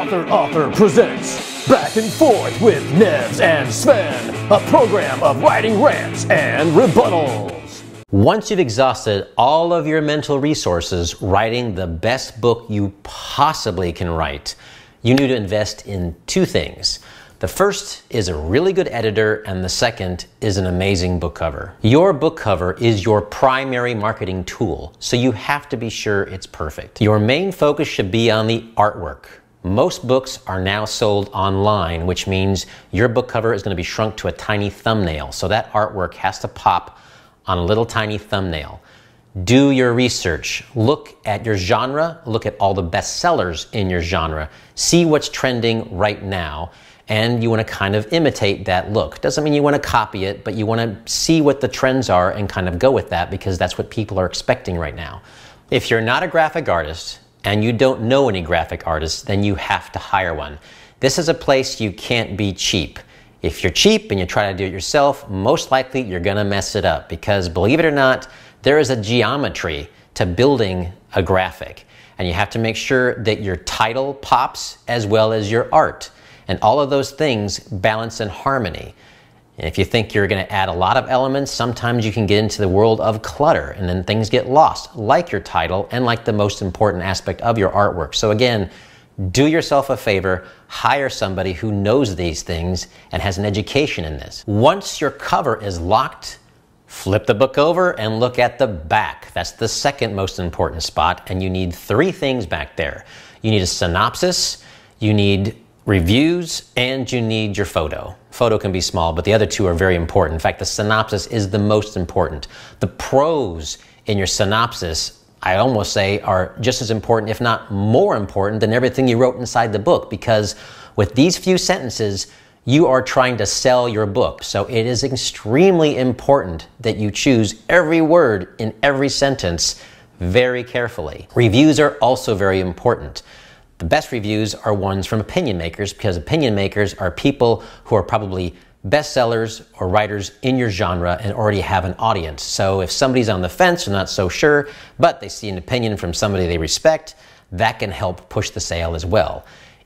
Author presents Back and Forth with NEVS and Sven, a program of writing rants and rebuttals. Once you've exhausted all of your mental resources writing the best book you possibly can write, you need to invest in two things. The first is a really good editor, and the second is an amazing book cover. Your book cover is your primary marketing tool, so you have to be sure it's perfect. Your main focus should be on the artwork. Most books are now sold online, which means your book cover is going to be shrunk to a tiny thumbnail, so that artwork has to pop on a little tiny thumbnail. Do your research. Look at your genre. Look at all the bestsellers in your genre. See what's trending right now. And you want to kind of imitate that look. Doesn't mean you want to copy it, but you want to see what the trends are and kind of go with that because that's what people are expecting right now. If you're not a graphic artist and you don't know any graphic artists, then you have to hire one. This is a place you can't be cheap. If you're cheap and you try to do it yourself, most likely you're going to mess it up because, believe it or not, there is a geometry to building a graphic. And you have to make sure that your title pops as well as your art. And all of those things balance in harmony. And if you think you're going to add a lot of elements, sometimes you can get into the world of clutter and then things get lost, like your title and like the most important aspect of your artwork. So again, do yourself a favor, hire somebody who knows these things and has an education in this. Once your cover is locked, flip the book over and look at the back. That's the second most important spot, and you need three things back there. You need a synopsis, you need reviews, and you need your photo. Photo can be small, but the other two are very important. In fact, the synopsis is the most important. The prose in your synopsis, I almost say, are just as important, if not more important, than everything you wrote inside the book, because with these few sentences, you are trying to sell your book. So it is extremely important that you choose every word in every sentence very carefully. Reviews are also very important. The best reviews are ones from opinion makers, because opinion makers are people who are probably bestsellers or writers in your genre and already have an audience. So if somebody's on the fence or not so sure, but they see an opinion from somebody they respect, that can help push the sale as well.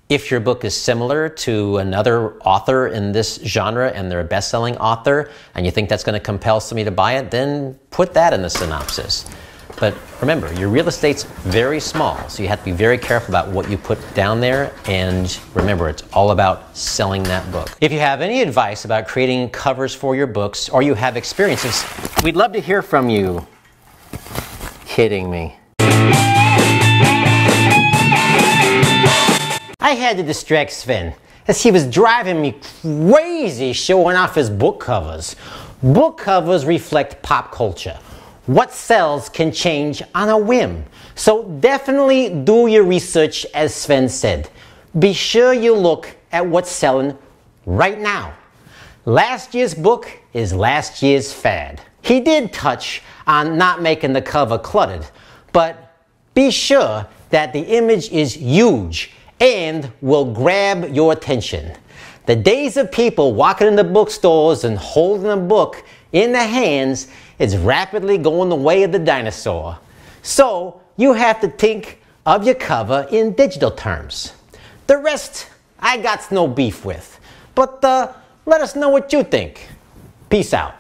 If your book is similar to another author in this genre and they're a best-selling author and you think that's going to compel somebody to buy it, then put that in the synopsis. But remember, your real estate's very small, so you have to be very careful about what you put down there, and remember, it's all about selling that book. If you have any advice about creating covers for your books, or you have experiences, we'd love to hear from you. Kidding me. I had to distract Sven, as he was driving me crazy showing off his book covers. Book covers reflect pop culture. What sells can change on a whim. So definitely do your research, as Sven said. Be sure you look at what's selling right now. Last year's book is last year's fad. He did touch on not making the cover cluttered, but be sure that the image is huge and will grab your attention. The days of people walking into bookstores and holding a book in their hands is rapidly going the way of the dinosaur. So you have to think of your cover in digital terms. The rest I got no beef with, but let us know what you think. Peace out.